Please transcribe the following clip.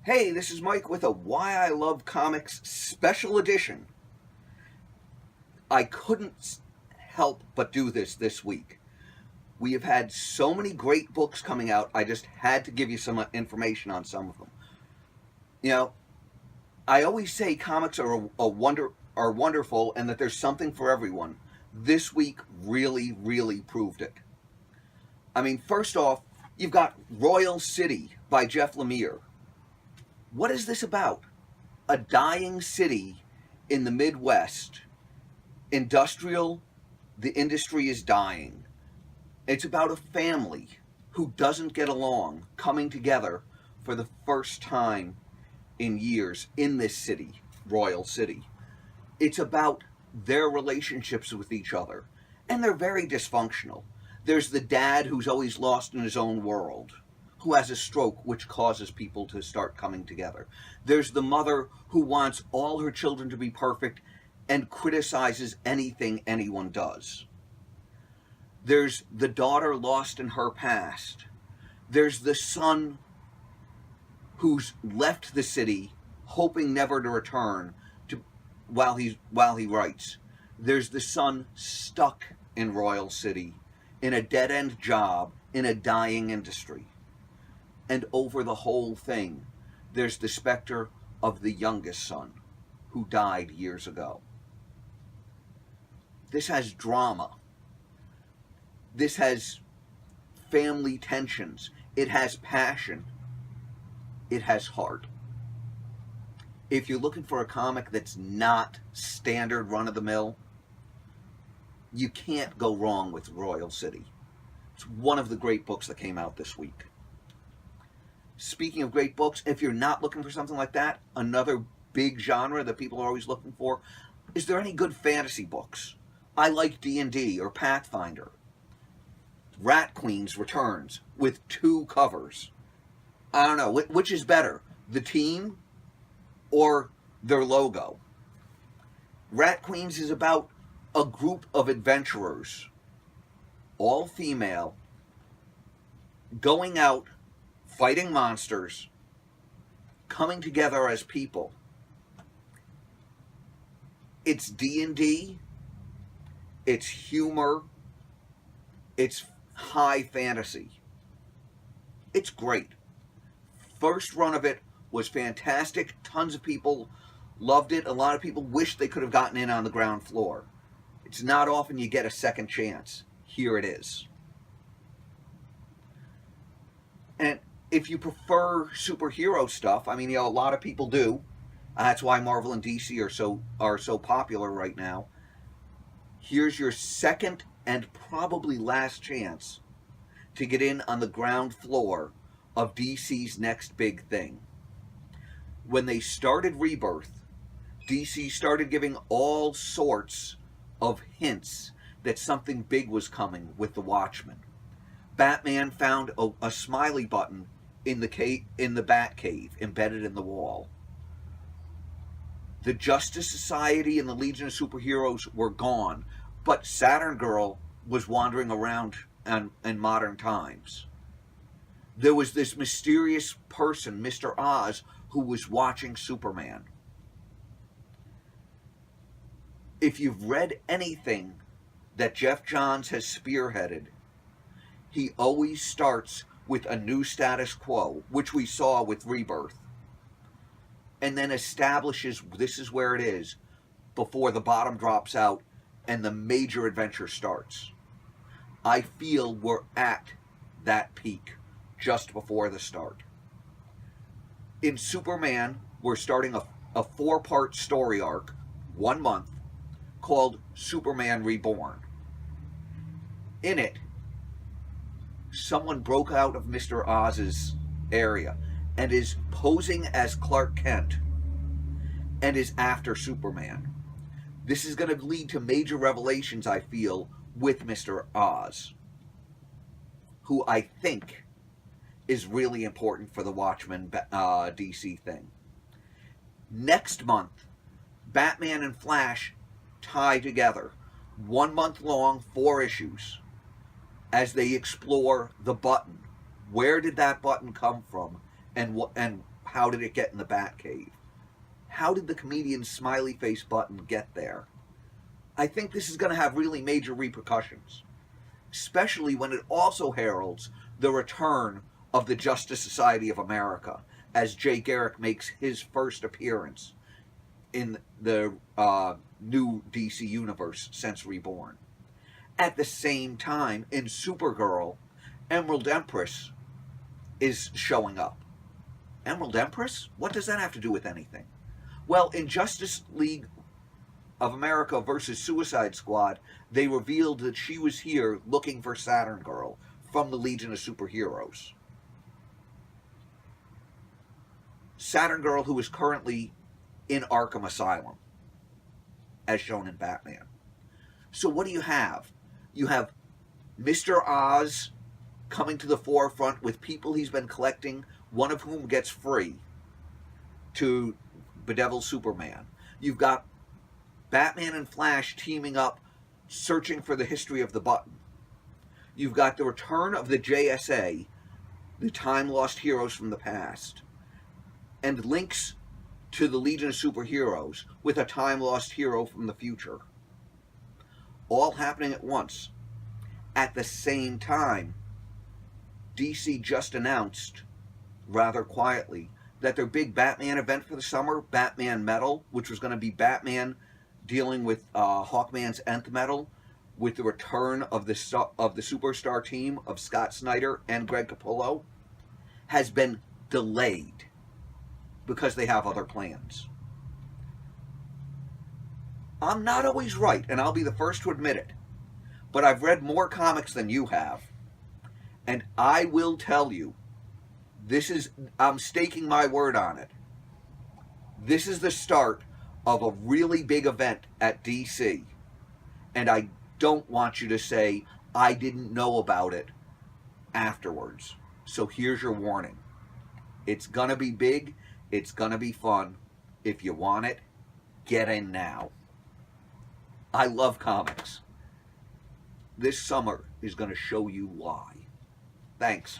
Hey, this is Mike with a Why I Love Comics special edition. I couldn't help but do this week. We have had so many great books coming out, I just had to give you some information on some of them. You know, I always say comics are wonderful and that there's something for everyone. This week really proved it. I mean, first off, you've got Royal City by Jeff Lemire. What is this about? A dying city in the Midwest. The industry is dying. It's about a family who doesn't get along coming together for the first time in years in this city, Royal City. It's about their relationships with each other, and they're very dysfunctional. There's the dad who's always lost in his own world, who has a stroke, which causes people to start coming together. There's the mother who wants all her children to be perfect and criticizes anything anyone does. There's the daughter lost in her past. There's the son who's left the city, hoping never to return to while he writes. There's the son stuck in Royal City, in a dead-end job, in a dying industry. And over the whole thing, there's the specter of the youngest son, who died years ago. This has drama. This has family tensions. It has passion. It has heart. If you're looking for a comic that's not standard run-of-the-mill, you can't go wrong with Royal City. It's one of the great books that came out this week. Speaking of great books, if you're not looking for something like that, another big genre that people are always looking for, is there any good fantasy books? I like D&D or Pathfinder. Rat Queens returns with 2 covers. I don't know, which is better, the team or their logo? Rat Queens is about a group of adventurers, all female, going out, fighting monsters, coming together as people. It's D&D, it's humor, it's high fantasy. It's great. First run of it was fantastic. Tons of people loved it. A lot of people wish they could have gotten in on the ground floor. It's not often you get a second chance. Here it is. And if you prefer superhero stuff, I mean, a lot of people do. That's why Marvel and DC are so popular right now. Here's your second and probably last chance to get in on the ground floor of DC's next big thing. When they started Rebirth, DC started giving all sorts of hints that something big was coming with the Watchmen. Batman found a smiley button in the Batcave, embedded in the wall. The Justice Society and the Legion of Superheroes were gone, but Saturn Girl was wandering around in modern times. There was this mysterious person, Mr. Oz, who was watching Superman. If you've read anything that Geoff Johns has spearheaded, he always starts with a new status quo, which we saw with Rebirth, and then establishes this is where it is before the bottom drops out and the major adventure starts. I feel we're at that peak just before the start. In Superman, we're starting a 4-part story arc, 1 month, called Superman Reborn. In it, someone broke out of Mr. Oz's area and is posing as Clark Kent and is after Superman. This is going to lead to major revelations, I feel, with Mr. Oz, who I think is really important for the Watchmen DC thing. Next month, Batman and Flash tie together. 1 month long, 4 issues, as they explore the button. Where did that button come from, and how did it get in the Batcave? How did the comedian's smiley face button get there? I think this is going to have really major repercussions, especially when it also heralds the return of the Justice Society of America, as Jay Garrick makes his first appearance in the new DC universe since Reborn. At the same time, in Supergirl, Emerald Empress is showing up. Emerald Empress? What does that have to do with anything? Well, in Justice League of America versus Suicide Squad, they revealed that she was here looking for Saturn Girl from the Legion of Superheroes. Saturn Girl, who is currently in Arkham Asylum, as shown in Batman. So what do you have? You have Mr. Oz coming to the forefront with people he's been collecting, one of whom gets free to bedevil Superman. You've got Batman and Flash teaming up, searching for the history of the button. You've got the return of the JSA, the time-lost heroes from the past, and links to the Legion of Superheroes with a time-lost hero from the future. All happening at once. At the same time, DC just announced, rather quietly, that their big Batman event for the summer, Batman Metal, which was going to be Batman dealing with Hawkman's Nth Metal, with the return of the superstar team of Scott Snyder and Greg Capullo, has been delayed because they have other plans. I'm not always right, and I'll be the first to admit it, but I've read more comics than you have, and I will tell you, I'm staking my word on it. This is the start of a really big event at DC, and I don't want you to say, I didn't know about it afterwards. So here's your warning. It's gonna be big, it's gonna be fun. If you want it, get in now. I love comics. This summer is gonna show you why. Thanks.